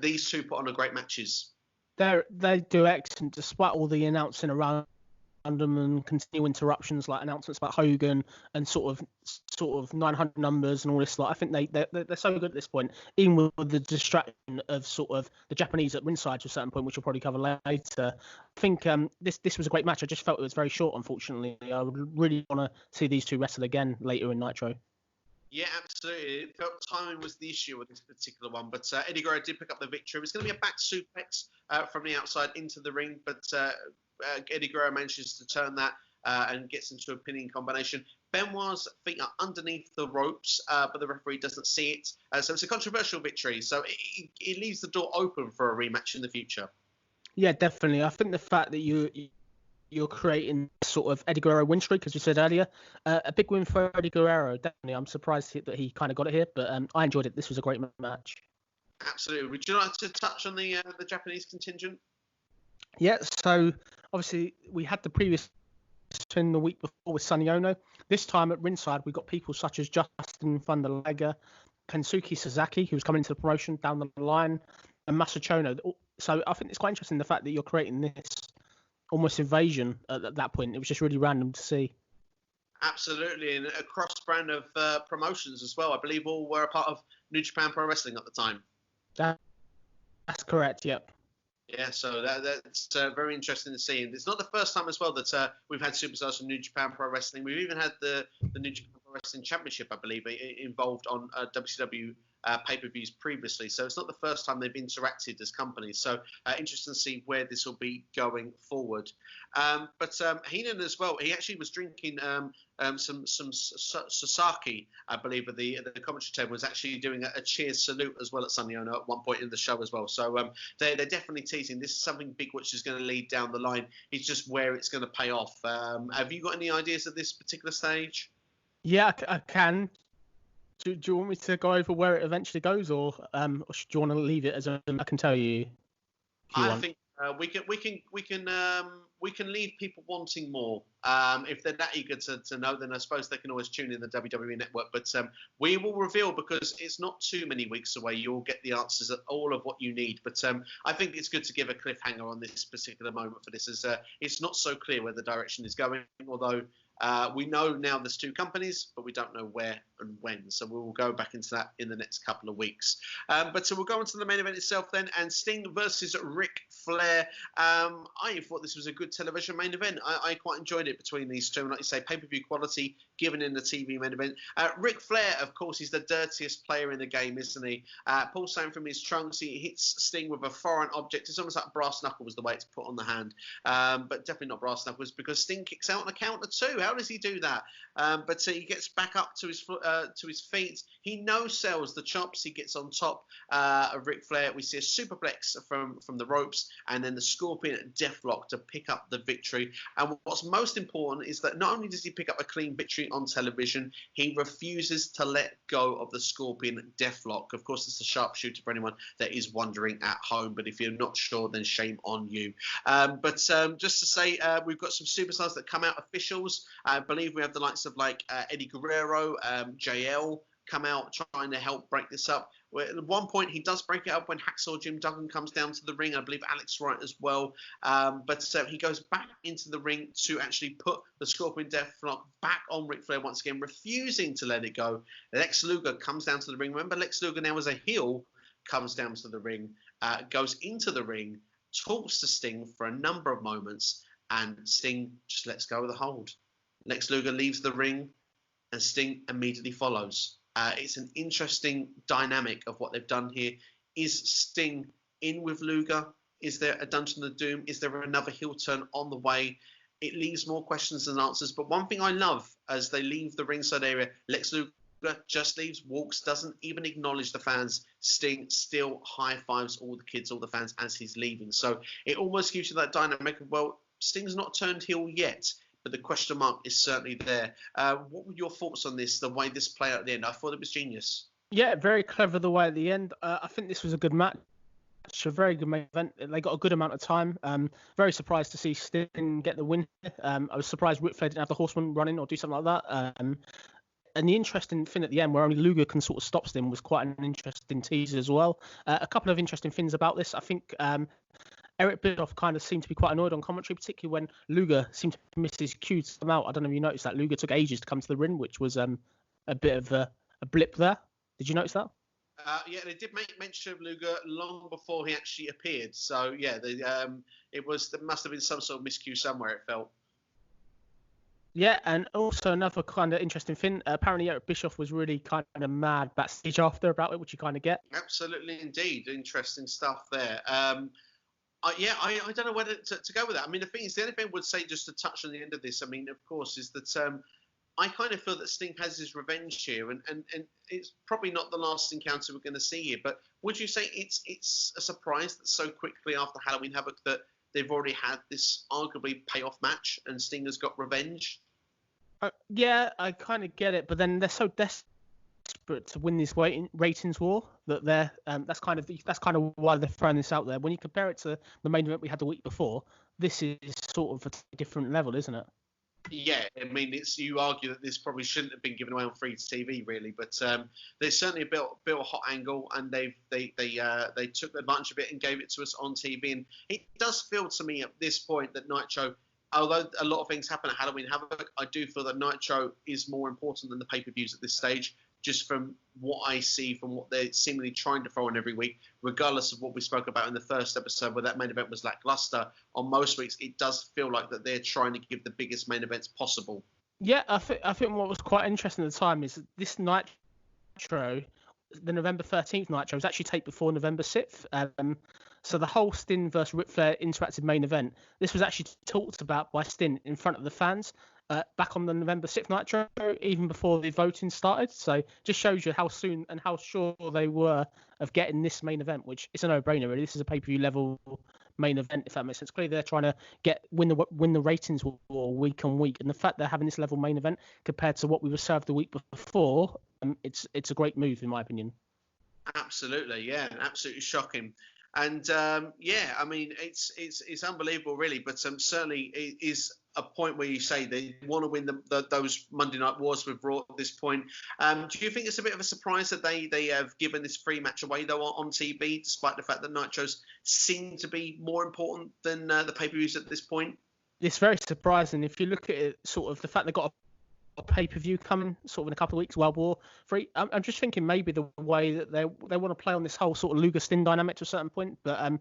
These two put on a great matches. They do excellent, despite all the announcing around them and continual interruptions, like announcements about Hogan and sort of 900 numbers and all this. Like I think they're so good at this point, even with the distraction of sort of the Japanese at ringside to a certain point, which we'll probably cover later. I think this was a great match. I just felt it was very short, unfortunately. I would really want to see these two wrestle again later in Nitro. Yeah, absolutely. It felt timing was the issue with this particular one, but Eddie Guerrero did pick up the victory. It was going to be a back suplex from the outside into the ring, but Eddie Guerrero manages to turn that and gets into a pinning combination. Benoit's feet are underneath the ropes, but the referee doesn't see it. So it's a controversial victory. So it leaves the door open for a rematch in the future. Yeah, definitely. I think the fact that you're creating sort of Eddie Guerrero win streak, as you said earlier, a big win for Eddie Guerrero. Definitely, I'm surprised that he kind of got it here, but I enjoyed it. This was a great match. Absolutely. Would you like to touch on the Japanese contingent? Yeah, so obviously we had the previous in the week before with Sonny Ono. This time at ringside, we got people such as Justin Thunder Liger, Kensuke Sasaki, who was coming into the promotion down the line, and Masachono. So I think it's quite interesting the fact that you're creating this almost invasion at that point. It was just really random to see. Absolutely, and a cross-brand of promotions as well. I believe all were a part of New Japan Pro Wrestling at the time. That's correct, yep. Yeah, so that's very interesting to see. And it's not the first time as well that we've had superstars from New Japan Pro Wrestling. We've even had the New Japan Pro Wrestling Championship, I believe, involved on WCW pay-per-views previously. So it's not the first time they've interacted as companies. So interesting to see where this will be going forward. But Heenan as well, he actually was drinking some Sasaki, I believe, at the commentary table, was actually doing a cheers salute as well at Sonny Ono at one point in the show as well. So they're definitely teasing. This is something big which is going to lead down the line. It's just where it's going to pay off. Have you got any ideas at this particular stage? Yeah, I can. Do you want me to go over where it eventually goes, or do you want to leave it as I can tell you? I think We can leave people wanting more. If they're that eager to know, then I suppose they can always tune in the WWE Network. But we will reveal, because it's not too many weeks away. You'll get the answers at all of what you need. But I think it's good to give a cliffhanger on this particular moment for this, as it's not so clear where the direction is going. Although we know now there's two companies, but we don't know where and when. So we will go back into that in the next couple of weeks. So we'll go on to the main event itself then, and Sting versus Ric Flair. I thought this was a good television main event. I quite enjoyed it between these two. And like you say, pay-per-view quality given in the TV main event. Ric Flair, of course, he's the dirtiest player in the game, isn't he? Pulls down from his trunks. He hits Sting with a foreign object. It's almost like brass knuckles, the way it's put on the hand. But definitely not brass knuckles, because Sting kicks out on a count of two. How does he do that? But he gets back up to his feet. He no-sells the chops. He gets on top of Ric Flair. We see a superplex from the ropes, and then the Scorpion Deathlock to pick up the victory. And what's most important is that not only does he pick up a clean victory on television, he refuses to let go of the Scorpion Deathlock. Of course, it's a sharpshooter for anyone that is wondering at home, but if you're not sure, then shame on you. But just to say, we've got some superstars that come out, officials. I believe we have the likes of Eddie Guerrero, JL, come out trying to help break this up. At one point, he does break it up when Hacksaw Jim Duggan comes down to the ring. I believe Alex Wright as well. But he goes back into the ring to actually put the Scorpion Deathlock back on Ric Flair once again, refusing to let it go. Lex Luger comes down to the ring. Remember, Lex Luger now as a heel comes down to the ring, goes into the ring, talks to Sting for a number of moments, and Sting just lets go of the hold. Lex Luger leaves the ring, and Sting immediately follows. It's an interesting dynamic of what they've done here. Is Sting in with Luger? Is there a Dungeon of Doom? Is there another heel turn on the way? It leaves more questions than answers. But one thing I love, as they leave the ringside area, Lex Luger just leaves, walks, doesn't even acknowledge the fans. Sting still high fives all the kids, all the fans as he's leaving. So it almost gives you that dynamic of, well, Sting's not turned heel yet, but the question mark is certainly there. What were your thoughts on this, the way this played out at the end? I thought it was genius. Yeah, very clever the way at the end. I think this was a good match, a very good main event. They got a good amount of time. Very surprised to see Sting get the win. I was surprised Ric Flair didn't have the Horseman running or do something like that. And the interesting thing at the end, where only Luger can sort of stop Sting, was quite an interesting teaser as well. A couple of interesting things about this. I think Eric Bischoff kind of seemed to be quite annoyed on commentary, particularly when Luger seemed to miss his cue to come out. I don't know if you noticed that. Luger took ages to come to the ring, which was a bit of a blip there. Did you notice that? Yeah, they did make mention of Luger long before he actually appeared. So, yeah, there must have been some sort of miscue somewhere, it felt. Yeah, and also another kind of interesting thing. Apparently, Eric Bischoff was really kind of mad backstage after about it, which you kind of get. Absolutely, indeed. Interesting stuff there. I don't know whether to go with that. I mean, the thing is, the only thing I would say, just to touch on the end of this, I mean, of course, is that I kind of feel that Sting has his revenge here, and it's probably not the last encounter we're going to see here. But would you say it's a surprise that so quickly after Halloween Havoc that they've already had this arguably payoff match and Sting has got revenge? Yeah, I kind of get it, but then they're so desperate to win this ratings war that they're that's kind of why they're throwing this out there. When you compare it to the main event we had the week before, this is sort of a different level, isn't it? Yeah, I mean, you argue that this probably shouldn't have been given away on free TV, really, but there's certainly built a hot angle, and they took advantage of it and gave it to us on TV. And it does feel to me at this point that Nitro, although a lot of things happen at Halloween Havoc, I do feel that Nitro is more important than the pay-per-views at this stage, just from what I see, from what they're seemingly trying to throw in every week, regardless of what we spoke about in the first episode, where that main event was lackluster. On most weeks, it does feel like that they're trying to give the biggest main events possible. Yeah, I think what was quite interesting at the time is that this Nitro, the November 13th Nitro, was actually taped before November 6th. So the whole Sting versus Ric Flair interactive main event, this was actually talked about by Sting in front of the fans back on the November 6th Nitro, even before the voting started. So just shows you how soon and how sure they were of getting this main event, which is a no-brainer, really. This is a pay-per-view level main event, if that makes sense. Clearly, they're trying to win the ratings war week on week, and the fact they're having this level main event compared to what we were served the week before, it's a great move, in my opinion. Absolutely, yeah, absolutely shocking. And yeah, I mean, it's unbelievable, really. But certainly it is a point where you say they want to win those Monday Night Wars with Raw at this point. Do you think it's a bit of a surprise that they have given this free match away though on TV, despite the fact that Nitros seem to be more important than the pay-per-views at this point? It's very surprising if you look at it. Sort of the fact they got a pay-per-view coming sort of in a couple of weeks, World War III. I'm just thinking maybe the way that they want to play on this whole sort of Luger Sting dynamic to a certain point, but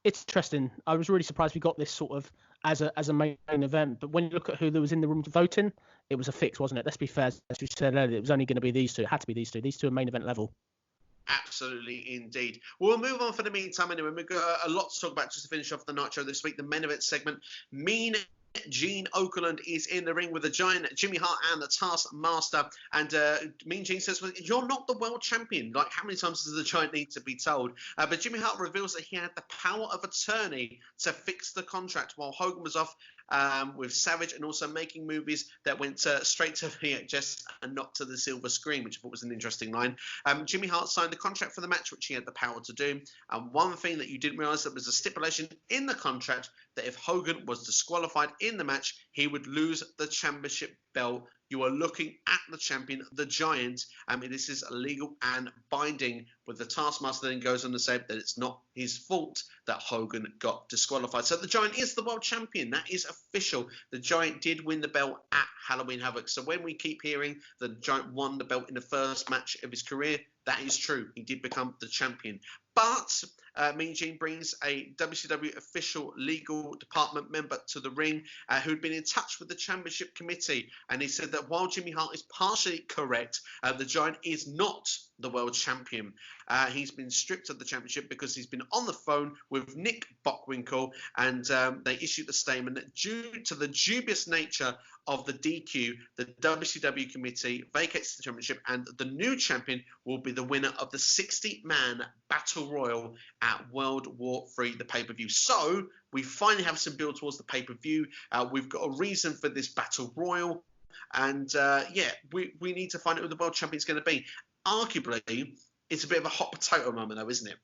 it's interesting. I was really surprised we got this sort of as a main event, but when you look at who there was in the room voting, it was a fix, wasn't it? Let's be fair, as you said earlier, it was only going to be these two. It had to be these two. These two are main event level. Absolutely, indeed. We'll move on for the meantime anyway. We've got a lot to talk about just to finish off the Nitro this week. The main event segment, Mean Gene Okerlund is in the ring with the Giant, Jimmy Hart, and the Taskmaster. And Mean Gene says, well, you're not the world champion. Like, how many times does the Giant need to be told? But Jimmy Hart reveals that he had the power of attorney to fix the contract while Hogan was off with Savage and also making movies that went straight to VHS and not to the silver screen, which I thought was an interesting line. Jimmy Hart signed the contract for the match, which he had the power to do. And one thing that you didn't realise, that was a stipulation in the contract that if Hogan was disqualified in the match, he would lose the championship belt. You are looking at the champion, the Giant. This is legal and binding, with the Taskmaster then goes on to say that it's not his fault that Hogan got disqualified. So the Giant is the world champion. That is official. The Giant did win the belt at Halloween Havoc. So when we keep hearing the Giant won the belt in the first match of his career, that is true. He did become the champion. But Mean Gene brings a WCW official legal department member to the ring who'd been in touch with the championship committee. And he said that while Jimmy Hart is partially correct, the Giant is not the world champion. He's been stripped of the championship because he's been on the phone with Nick Bockwinkel, and they issued a statement that due to the dubious nature of the DQ, the WCW committee vacates the championship, and the new champion will be the winner of the 60-man Battle Royal at World War III, the pay-per-view. So we finally have some build towards the pay-per-view. We've got a reason for this Battle Royal, and we need to find out who the world champion is going to be. Arguably, it's a bit of a hot potato moment, though, isn't it?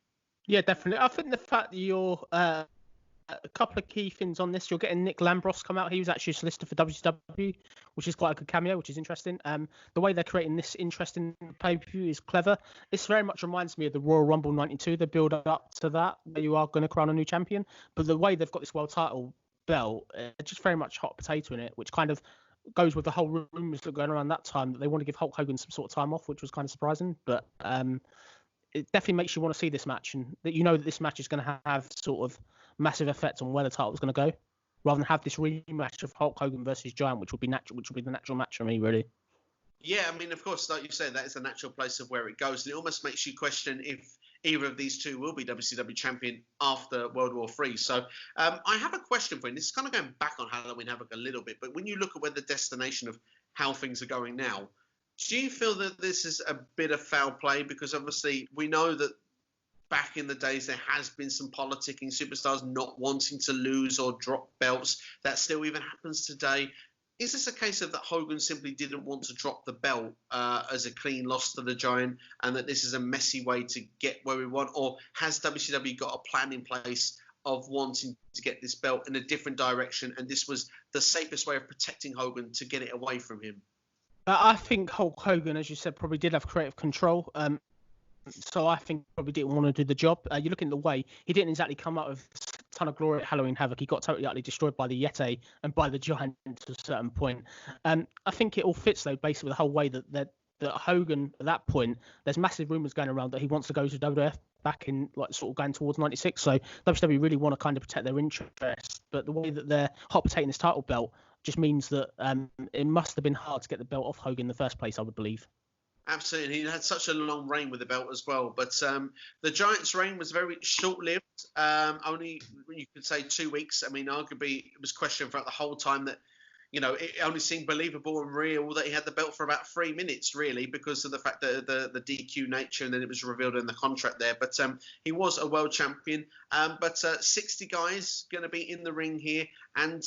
Yeah, definitely. I think the fact that you're a couple of key things on this, you're getting Nick Lambros come out. He was actually a solicitor for WCW, which is quite a good cameo, which is interesting. The way they're creating this interesting pay-per-view is clever. This very much reminds me of the Royal Rumble 92. They build up to that, where you are going to crown a new champion. But the way they've got this world title belt, just very much hot potato in it, which kind of goes with the whole rumours that are going around that time that they want to give Hulk Hogan some sort of time off, which was kind of surprising. But it definitely makes you want to see this match, and that you know that this match is going to have sort of massive effect on where the title is going to go, rather than have this rematch of Hulk Hogan versus Giant, which would be the natural match for me, really. Yeah, I mean, of course, like you said, that is the natural place of where it goes, and it almost makes you question if either of these two will be WCW champion after World War III. So I have a question for you. This is kind of going back on Halloween Havoc a little bit, but when you look at where the destination of how things are going now, do you feel that this is a bit of foul play? Because obviously we know that back in the days there has been some politicking, superstars not wanting to lose or drop belts. That still even happens today. Is this a case of that Hogan simply didn't want to drop the belt as a clean loss to the Giant, and that this is a messy way to get where we want? Or has WCW got a plan in place of wanting to get this belt in a different direction, and this was the safest way of protecting Hogan to get it away from him? I think Hulk Hogan, as you said, probably did have creative control. So I think probably didn't want to do the job. You look in the way, he didn't exactly come out of a ton of glory at Halloween Havoc. He got totally utterly destroyed by the Yeti and by the Giant to a certain point. I think it all fits, though, basically the whole way that Hogan, at that point, there's massive rumours going around that he wants to go to WWF back in, like, sort of going towards 96. So WCW really want to kind of protect their interests. But the way that they're hot potatoing this title belt just means that it must have been hard to get the belt off Hogan in the first place, I would believe. Absolutely. He had such a long reign with the belt as well. But the Giants' reign was very short-lived. Only, you could say, 2 weeks. I mean, arguably, it was questioned throughout the whole time that, you know, it only seemed believable and real that he had the belt for about 3 minutes, really, because of the fact that the DQ nature, and then it was revealed in the contract there. But he was a world champion. But 60 guys going to be in the ring here. And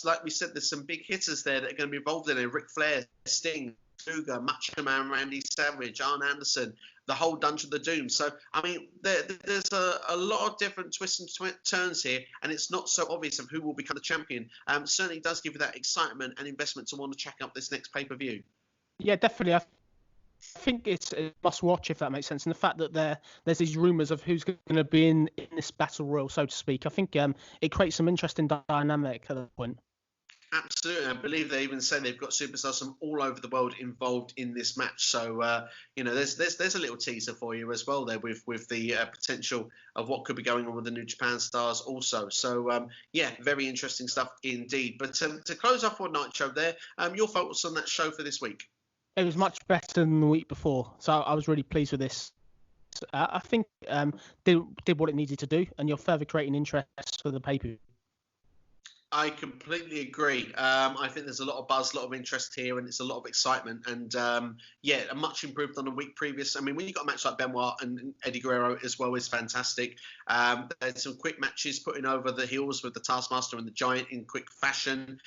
like we said, there's some big hitters there that are going to be involved in it. Ric Flair, Sting, Luger, Macho Man, Randy Savage, Arn Anderson, the whole Dungeon of the Doom. So, I mean, there's a lot of different twists and turns here, and it's not so obvious of who will become the champion. Certainly does give you that excitement and investment to want to check out this next pay-per-view. Yeah, definitely. I think it's a must-watch, if that makes sense. And the fact that there's these rumours of who's going to be in this battle royal, so to speak, I think it creates some interesting dynamic at that point. Absolutely. I believe they even say they've got superstars from all over the world involved in this match. So, there's a little teaser for you as well there with the potential of what could be going on with the New Japan stars also. So, very interesting stuff indeed. But to close off on Nitro there, your thoughts on that show for this week? It was much better than the week before. So I was really pleased with this. I think did what it needed to do, and you're further creating interest for the pay-per-view. I completely agree. I think there's a lot of buzz, a lot of interest here, and it's a lot of excitement. And much improved on the week previous. I mean, when you got a match like Benoit and Eddie Guerrero as well is fantastic. There's some quick matches putting over the heels with the Taskmaster and the Giant in quick fashion.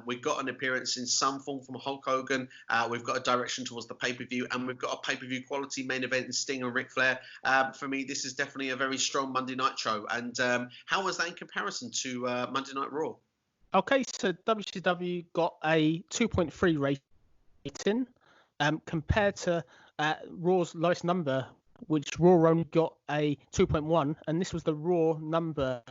We've got an appearance in some form from Hulk Hogan. We've got a direction towards the pay-per-view, and we've got a pay-per-view quality main event in Sting and Ric Flair. For me, this is definitely a very strong Monday Nitro. And how was that in comparison to Monday Night Raw? Okay, so WCW got a 2.3 rating compared to Raw's lowest number, which Raw only got a 2.1, and this was the Raw number,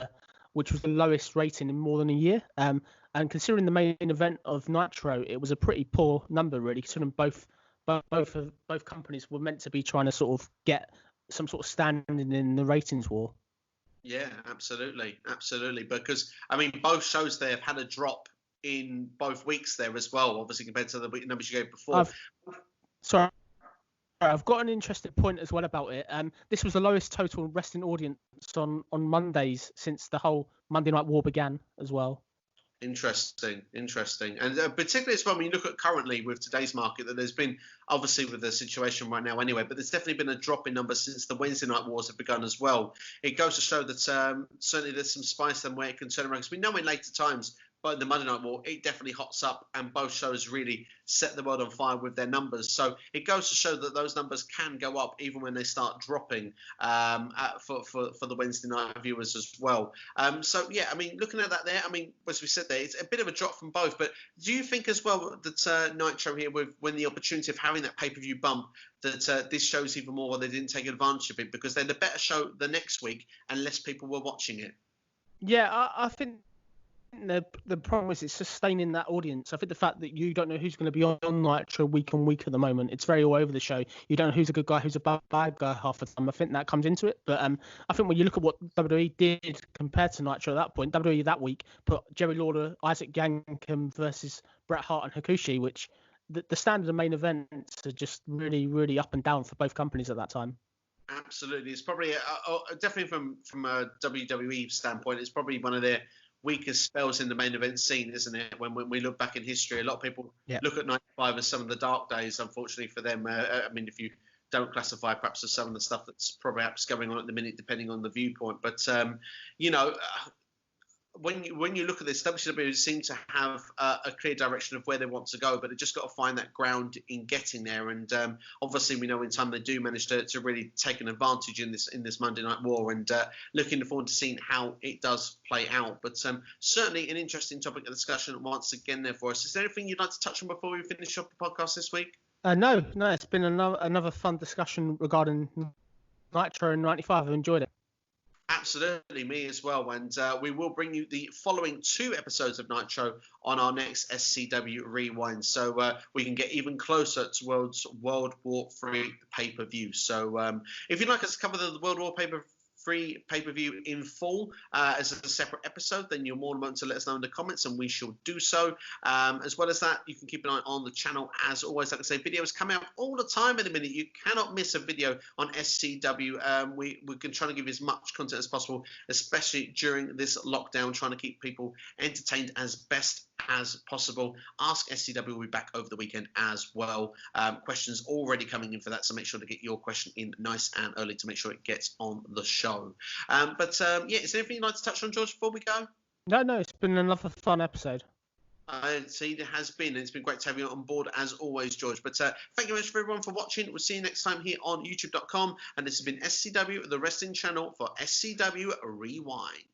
which was the lowest rating in more than a year. And considering the main event of Nitro, it was a pretty poor number, really, considering both companies were meant to be trying to sort of get some sort of standing in the ratings war. Yeah, absolutely. Because, I mean, both shows there have had a drop in both weeks there as well, obviously, compared to the numbers you gave before. I've got an interesting point as well about it. This was the lowest total wrestling audience on Mondays since the whole Monday Night War began as well. Interesting. And particularly as well, when you look at currently with today's market, that there's been, obviously with the situation right now anyway, but there's definitely been a drop in numbers since the Wednesday Night Wars have begun as well. It goes to show that certainly there's some spice and where it can turn around. Because we know in later times, but in the Monday Night War, it definitely hots up, and both shows really set the world on fire with their numbers. So it goes to show that those numbers can go up even when they start dropping for the Wednesday night viewers as well. Looking at that there, I mean, as we said there, it's a bit of a drop from both. But do you think as well that Nitro here, when the opportunity of having that pay-per-view bump, that this shows even more why they didn't take advantage of it, because they're the better show the next week and less people were watching it? Yeah, I think the problem is it's sustaining that audience. I think the fact that you don't know who's going to be on Nitro week on week at the moment, it's very all over the show. You don't know who's a good guy, who's a bad guy half the time. I think that comes into it. But I think when you look at what WWE did compared to Nitro at that point, WWE that week put Jerry Lawler, Isaac Yankem versus Bret Hart and Hakushi, which the standard of main events are just really, really up and down for both companies at that time. Absolutely. It's probably, definitely from a WWE standpoint, it's probably one of their weakest spells in the main event scene, isn't it? When we look back in history, a lot of people look at 95 as some of the dark days, unfortunately for them. I mean, if you don't classify perhaps as some of the stuff that's perhaps going on at the minute, depending on the viewpoint. But, when you look at this, WCW seem to have a clear direction of where they want to go, but they just got to find that ground in getting there. And obviously, we know in time they do manage to really take an advantage in this Monday Night War, and looking forward to seeing how it does play out. But certainly an interesting topic of discussion once again there for us. Is there anything you'd like to touch on before we finish up the podcast this week? No, it's been another fun discussion regarding Nitro in 95. I've enjoyed it. Absolutely, me as well. And we will bring you the following 2 episodes of Nitro on our next SCW Rewind, so we can get even closer towards World War III pay-per-view. So if you'd like us to cover the World War free pay-per-view in full as a separate episode, then you're more than welcome to let us know in the comments, and we shall do so. As well as that, you can keep an eye on the channel. As always, like I say, videos come out all the time in a minute. You cannot miss a video on SCW. We're trying to give you as much content as possible, especially during this lockdown, trying to keep people entertained as best as possible. Ask SCW will be back over the weekend as well. Questions already coming in for that, so make sure to get your question in nice and early to make sure it gets on the show. Is there anything you'd like to touch on, George, before we go? No, it's been another fun episode. See, there has been, and it's been great to have you on board as always, George. But thank you very much for everyone for watching. We'll see you next time here on YouTube.com. And this has been SCW, the wrestling channel for SCW Rewind.